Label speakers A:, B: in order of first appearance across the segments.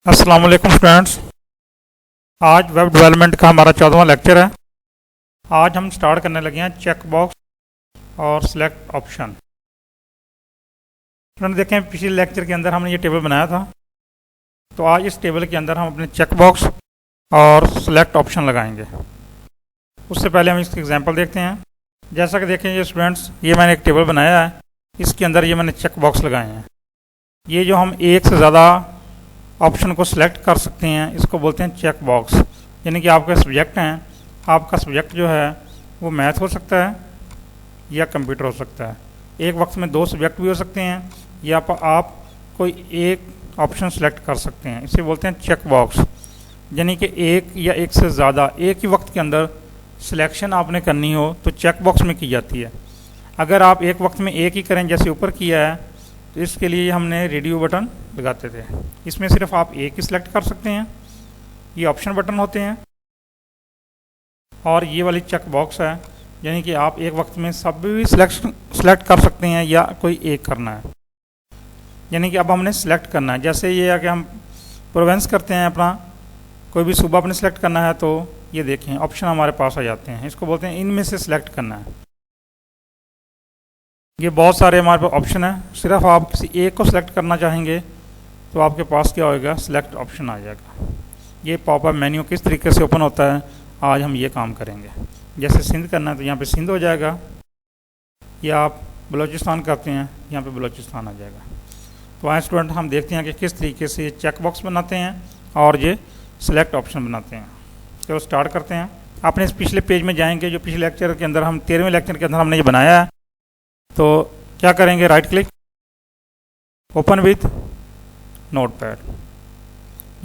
A: अस्सलाम वालेकुम स्टूडेंट्स। आज वेब डेवलपमेंट का हमारा 14वां लेक्चर है। आज हम स्टार्ट करने लगे हैं चेक बॉक्स और सिलेक्ट ऑप्शन। स्टूडेंट देखें, पिछले लेक्चर के अंदर हमने ये टेबल बनाया था, तो आज इस टेबल के अंदर हम अपने चेक बॉक्स और सिलेक्ट ऑप्शन लगाएंगे। उससे पहले हम इसकी एग्जांपल देखते हैं। जैसा कि देखें ये स्टूडेंट्स, ये मैंने एक टेबल बनाया है, इसके अंदर ये मैंने चेक बॉक्स लगाए हैं। ये जो हम एक से ज़्यादा ऑप्शन को सिलेक्ट कर सकते हैं, इसको बोलते हैं चेक बॉक्स। यानी कि आपके सब्जेक्ट हैं, आपका सब्जेक्ट जो है वो मैथ हो सकता है या कंप्यूटर हो सकता है। एक वक्त में दो सब्जेक्ट भी हो सकते हैं, या आप कोई एक ऑप्शन सेलेक्ट कर सकते हैं। इसे बोलते हैं चेक बॉक्स। यानी कि एक या एक से ज़्यादा एक ही वक्त के अंदर सिलेक्शन आपने करनी हो तो चेक बॉक्स में की जाती है। अगर आप एक वक्त में एक ही करें, जैसे ऊपर किया है, तो इसके लिए हमने रेडियो बटन लगाते थे। इसमें सिर्फ आप एक ही सिलेक्ट कर सकते हैं, ये ऑप्शन बटन होते हैं। और ये वाली चेक बॉक्स है, यानी कि आप एक वक्त में सब भी सिलेक्ट कर सकते हैं या कोई एक करना है। यानी कि अब हमने सिलेक्ट करना है। जैसे ये है कि हम प्रोवेंस करते हैं अपना, कोई भी सूबा अपने सिलेक्ट करना है, तो ये देखें ऑप्शन हमारे पास आ जाते हैं। इसको बोलते हैं इनमें से सिलेक्ट करना है। ये बहुत सारे हमारे पास ऑप्शन है, सिर्फ आप किसी एक को सिलेक्ट करना चाहेंगे तो आपके पास क्या होएगा, सिलेक्ट ऑप्शन आ जाएगा। ये पॉपअप मेन्यू किस तरीके से ओपन होता है, आज हम ये काम करेंगे। जैसे सिंध करना है तो यहाँ पे सिंध हो जाएगा, या आप बलूचिस्तान करते हैं, यहाँ पे बलूचिस्तान आ जाएगा। तो आए स्टूडेंट, हम देखते हैं कि किस तरीके से ये चेक बॉक्स बनाते हैं और ये सिलेक्ट ऑप्शन बनाते हैं। तो स्टार्ट करते हैं। अपने इस पिछले पेज में जाएंगे, जो पिछले लेक्चर के अंदर हम 13वें लेक्चर के अंदर हमने ये बनाया है। तो क्या करेंगे, right click, open with notepad.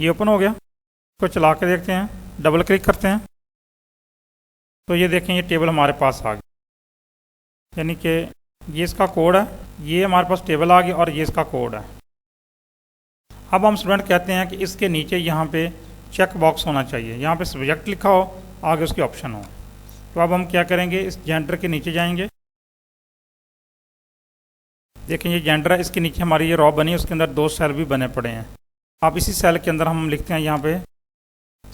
A: ये ओपन हो गया। इसको चला के देखते हैं, डबल क्लिक करते हैं तो ये देखें ये टेबल हमारे पास आ गया। यानी कि ये इसका कोड है, ये हमारे पास टेबल आ गया और ये इसका कोड है। अब हम स्टूडेंट कहते हैं कि इसके नीचे यहाँ पे चेक बॉक्स होना चाहिए, यहाँ पे सब्जेक्ट लिखा हो, आगे उसके ऑप्शन हो। तो अब हम क्या करेंगे, इस जेंडर के नीचे जाएंगे। देखें ये जेंडर है, इसके नीचे हमारी ये रॉ बनी है, उसके अंदर दो सेल भी बने पड़े हैं। अब इसी सेल के अंदर हम लिखते हैं, यहाँ पे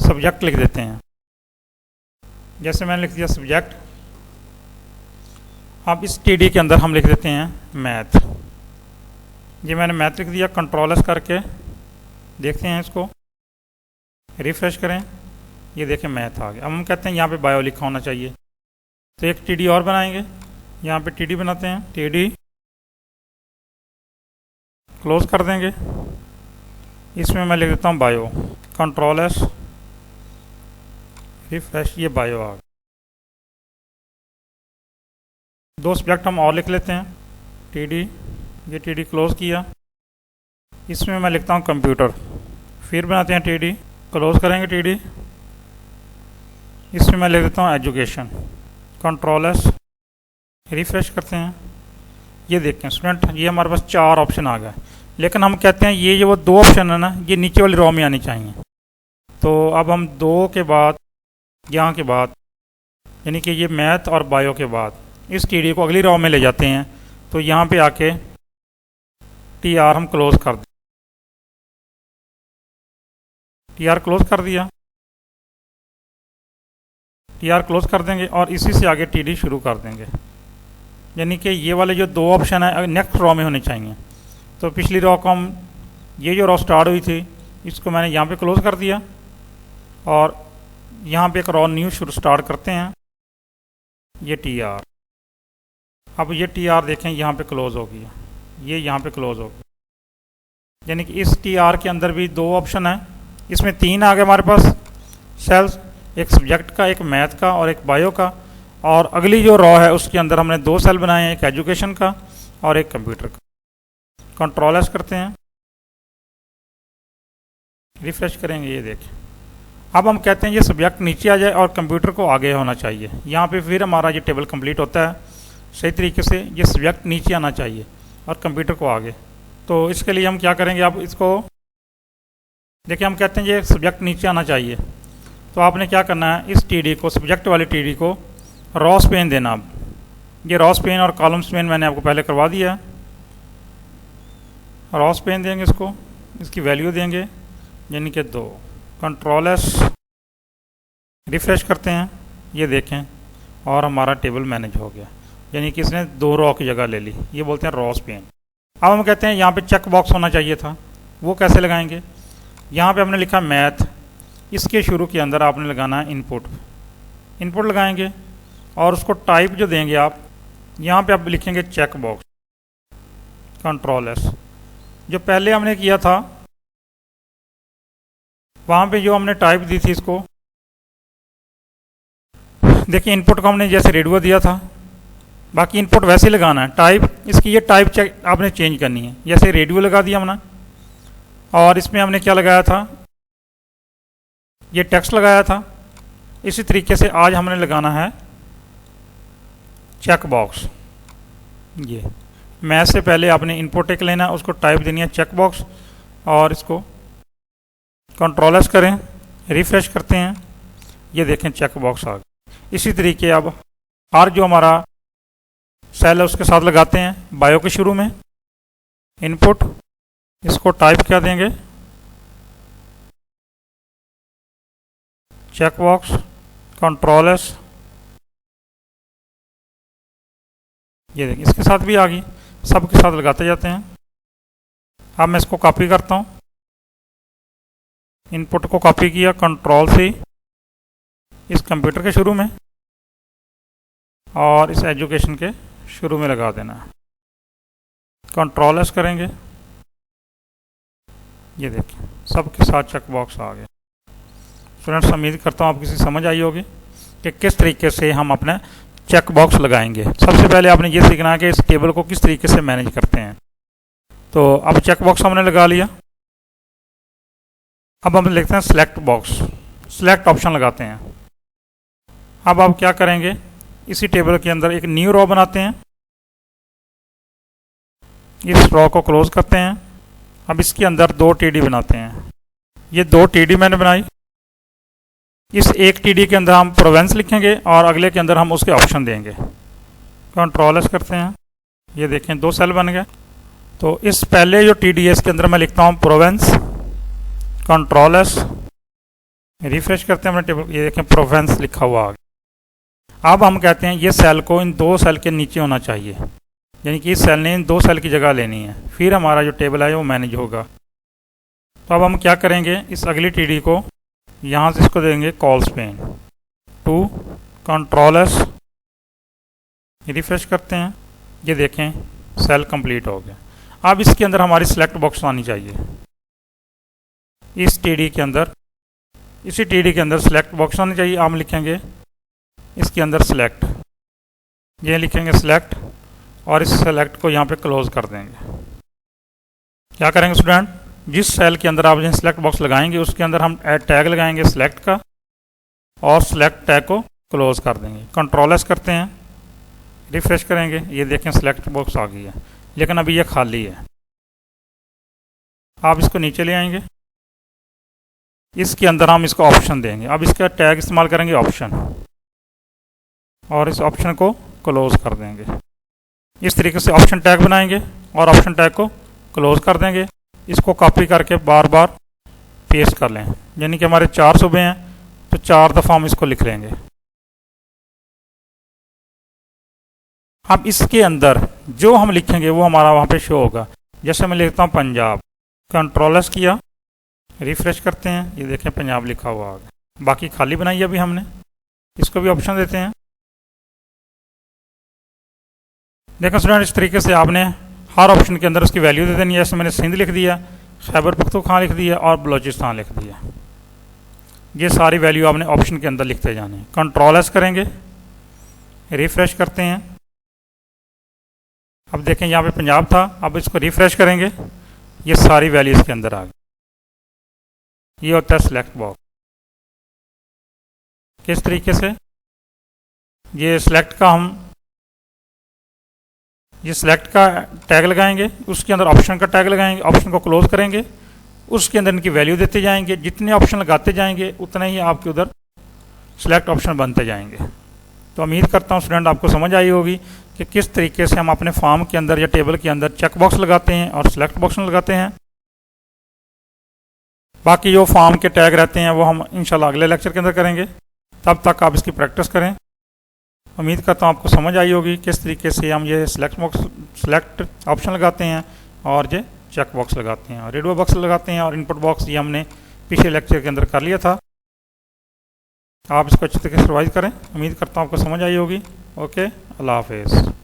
A: सब्जेक्ट लिख देते हैं। जैसे मैंने लिख दिया सब्जेक्ट। अब इस टीडी के अंदर हम लिख देते हैं मैथ। ये मैंने मैथ लिख दिया, कंट्रोल एस करके देखते हैं, इसको रिफ्रेश करें, ये देखें मैथ आ गया। अब हम कहते हैं यहाँ पे बायो लिखा होना चाहिए, तो एक टीडी और बनाएंगे। यहाँ पे टीडी बनाते हैं, टीडी क्लोज कर देंगे। इसमें मैं लिख देता हूँ बायो, कंट्रोल एस रिफ्रेश, ये बायो आ गया। दो सब्जेक्ट हम और लिख लेते हैं, टीडी, ये टीडी क्लोज किया। इसमें मैं लिखता हूँ कंप्यूटर, फिर बनाते हैं टीडी, क्लोज करेंगे टीडी। इसमें मैं लिख देता हूँ एजुकेशन, कंट्रोल एस रिफ्रेश करते हैं। ये देखें स्टूडेंट, ये हमारे पास चार ऑप्शन आ गए। लेकिन हम कहते हैं ये जो वो दो ऑप्शन है ना, ये नीचे वाली रॉ में आनी चाहिए। तो अब हम दो के बाद, यहाँ के बाद, यानी कि ये मैथ और बायो के बाद इस टीडी को अगली रॉ में ले जाते हैं। तो यहाँ पे आके टीआर हम क्लोज कर दें, टीआर क्लोज कर दिया, टीआर क्लोज कर देंगे और इसी से आगे टीडी शुरू कर देंगे। यानी कि ये वाले जो दो ऑप्शन है नेक्स्ट रॉ में होने चाहिए। तो पिछली रॉ को हम, ये जो रॉ स्टार्ट हुई थी, इसको मैंने यहाँ पे क्लोज कर दिया और यहाँ पे एक रॉ न्यू शुरू स्टार्ट करते हैं, ये टीआर। अब ये टीआर देखें यहाँ पे क्लोज हो गया, ये यहाँ पे क्लोज हो गया। यानी कि इस टीआर के अंदर भी दो ऑप्शन है, इसमें तीन आ गए हमारे पास सेल्स, एक सब्जेक्ट का, एक मैथ का और एक बायो का। और अगली जो रॉ है उसके अंदर हमने दो सेल बनाए हैं, एक एजुकेशन का और एक कंप्यूटर का। कंट्रोल एस करते हैं, रिफ्रेश करेंगे, ये देखें। अब हम कहते हैं ये सब्जेक्ट नीचे आ जाए और कंप्यूटर को आगे होना चाहिए। यहाँ पे फिर हमारा ये टेबल कंप्लीट होता है सही तरीके से। ये सब्जेक्ट नीचे आना चाहिए और कंप्यूटर को आगे। तो इसके लिए हम क्या करेंगे, अब इसको देखिए, हम कहते हैं ये सब्जेक्ट नीचे आना चाहिए। तो आपने क्या करना है, इस टीडी को, सब्जेक्ट वाली टीडी को रॉ स्पेन देना। अब ये रॉ स्पेन और कॉलम स्पेन मैंने आपको पहले करवा दिया है। रॉ स्पेन देंगे इसको, इसकी वैल्यू देंगे यानी कि 2। कंट्रोल एस, रिफ्रेश करते हैं, ये देखें और हमारा टेबल मैनेज हो गया, यानी कि इसने 2 रॉ की जगह ले ली। ये बोलते हैं रॉ स्पेन। अब हम कहते हैं यहाँ पे चेक बॉक्स होना चाहिए था, वो कैसे लगाएंगे? यहाँ पे हमने लिखा मैथ, इसके शुरू के अंदर आपने लगाना है इनपुट। इनपुट लगाएंगे और उसको टाइप जो देंगे आप, यहाँ पे आप लिखेंगे चेक बॉक्स। कंट्रोल एस, जो पहले हमने किया था वहाँ पे जो हमने टाइप दी थी, इसको देखिए इनपुट को हमने जैसे रेडियो दिया था, बाकी इनपुट वैसे लगाना है। टाइप इसकी ये टाइप चेक आपने चेंज करनी है, जैसे रेडियो लगा दिया हमने, और इसमें हमने क्या लगाया था, ये टेक्स्ट लगाया था। इसी तरीके से आज हमने लगाना है चेक बॉक्स। ये मैथ से पहले आपने इनपुट एक लेना है, उसको टाइप देनी है चेक बॉक्स, और इसको कंट्रोल एस करें, रिफ्रेश करते हैं, ये देखें चेक बॉक्स आ गया। इसी तरीके अब हर जो हमारा सेल है उसके साथ लगाते हैं। बायो के शुरू में इनपुट, इसको टाइप क्या देंगे, चेक बॉक्स, कंट्रोल एस, ये देखिए इसके साथ भी आ गई। सब के साथ लगाते जाते हैं। अब मैं इसको कॉपी करता हूँ, इनपुट को कॉपी किया कंट्रोल से इस कंप्यूटर के शुरू में, और इस एजुकेशन के शुरू में लगा देना है। कंट्रोल एस करेंगे, ये देखिए सबके साथ चेक बॉक्स आ गए। स्टूडेंट्स, उम्मीद करता हूँ आपको किसी समझ आई होगी कि किस तरीके से हम अपने चेक बॉक्स लगाएंगे। सबसे पहले आपने ये सीखना है कि इस टेबल को किस तरीके से मैनेज करते हैं। तो अब चेक बॉक्स हमने लगा लिया। अब हम लिखते हैं सिलेक्ट बॉक्स, सिलेक्ट ऑप्शन लगाते हैं। अब आप क्या करेंगे, इसी टेबल के अंदर एक न्यू रॉ बनाते हैं, इस रॉ को क्लोज करते हैं। अब इसके अंदर 2 टीडी बनाते हैं। ये 2 टीडी मैंने बनाई। इस एक टीडी के अंदर हम प्रोवेंस लिखेंगे और अगले के अंदर हम उसके ऑप्शन देंगे। कंट्रोल एस करते हैं, ये देखें 2 सेल बन गए। तो इस पहले जो टीडी है इसके अंदर मैं लिखता हूँ प्रोवेंस, कंट्रोल एस, रिफ्रेश करते हैं अपने टेबल, ये देखें प्रोवेंस लिखा हुआ आ गया। अब हम कहते हैं ये सेल को इन 2 सेल के नीचे होना चाहिए, यानी कि इस सेल ने इन 2 सेल की जगह लेनी है, फिर हमारा जो टेबल है वो मैनेज होगा। तो अब हम क्या करेंगे, इस अगली टीडी को यहाँ से इसको देंगे call Spain 2, control S, refresh करते हैं, ये देखें सेल कंप्लीट हो गया। अब इसके अंदर हमारी सिलेक्ट बॉक्स आनी चाहिए। इस टीडी के अंदर, इसी टीडी के अंदर सिलेक्ट बॉक्स आनी चाहिए। हम लिखेंगे इसके अंदर सिलेक्ट, ये लिखेंगे सिलेक्ट, और इस सेलेक्ट को यहाँ पे क्लोज कर देंगे। क्या करेंगे स्टूडेंट, जिस सेल के अंदर आप जो सिलेक्ट बॉक्स लगाएंगे उसके अंदर हम टैग लगाएंगे सिलेक्ट का, और सिलेक्ट टैग को क्लोज कर देंगे। कंट्रोल एस करते हैं, रिफ्रेश करेंगे, ये देखें सिलेक्ट बॉक्स आ गई है, लेकिन अभी ये खाली है। आप इसको नीचे ले आएंगे, इसके अंदर हम इसको ऑप्शन देंगे। अब इसका टैग इस्तेमाल करेंगे ऑप्शन, और इस ऑप्शन को क्लोज कर देंगे। इस तरीके से ऑप्शन टैग बनाएंगे और ऑप्शन टैग को क्लोज कर देंगे। इसको कॉपी करके बार बार पेस्ट कर लें, यानी कि हमारे 4 सूबे हैं तो 4 दफ़ा हम इसको लिख लेंगे। अब इसके अंदर जो हम लिखेंगे वो हमारा वहाँ पे शो होगा। जैसे मैं लिखता हूँ पंजाब, कंट्रोल एस किया, रिफ्रेश करते हैं, ये देखें पंजाब लिखा हुआ आ गया। बाकी खाली बनाई अभी हमने, इसको भी ऑप्शन देते हैं। देखो स्टूडेंट, इस तरीके से आपने हर ऑप्शन के अंदर उसकी वैल्यू दे देनी है। जैसे मैंने सिंध लिख दिया, खैबर पख्तूनख्वा लिख दिया और बलोचिस्तान लिख दिया। ये सारी वैल्यू आपने ऑप्शन के अंदर लिखते जाने हैं। कंट्रोल एस करेंगे, रिफ्रेश करते हैं। अब देखें यहाँ पे पंजाब था, अब इसको रिफ्रेश करेंगे, ये सारी वैल्यू इसके अंदर आ गई। ये होता है सिलेक्ट बॉक्स। किस तरीके से, ये सिलेक्ट का हम ये सिलेक्ट का टैग लगाएंगे, उसके अंदर ऑप्शन का टैग लगाएंगे, ऑप्शन को क्लोज करेंगे, उसके अंदर इनकी वैल्यू देते जाएंगे। जितने ऑप्शन लगाते जाएंगे उतने ही आपके उधर सिलेक्ट ऑप्शन बनते जाएंगे। तो उम्मीद करता हूँ स्टूडेंट आपको समझ आई होगी कि किस तरीके से हम अपने फॉर्म के अंदर या टेबल के अंदर चेक बॉक्स लगाते हैं और सिलेक्ट बॉक्स लगाते हैं। बाकी जो फॉर्म के टैग रहते हैं वो हम इंशाल्लाह अगले लेक्चर के अंदर करेंगे। तब तक आप इसकी प्रैक्टिस करें। उम्मीद करता हूँ आपको समझ आई होगी किस तरीके से हम ये सिलेक्ट ऑप्शन लगाते हैं और ये चेक बॉक्स लगाते हैं और रेडियो बॉक्स लगाते हैं और इनपुट बॉक्स ये हमने पिछले लेक्चर के अंदर कर लिया था। आप इसको अच्छी तरीके से रिवाइज करें। उम्मीद करता हूँ आपको समझ आई होगी। ओके, अल्लाह हाफिज़।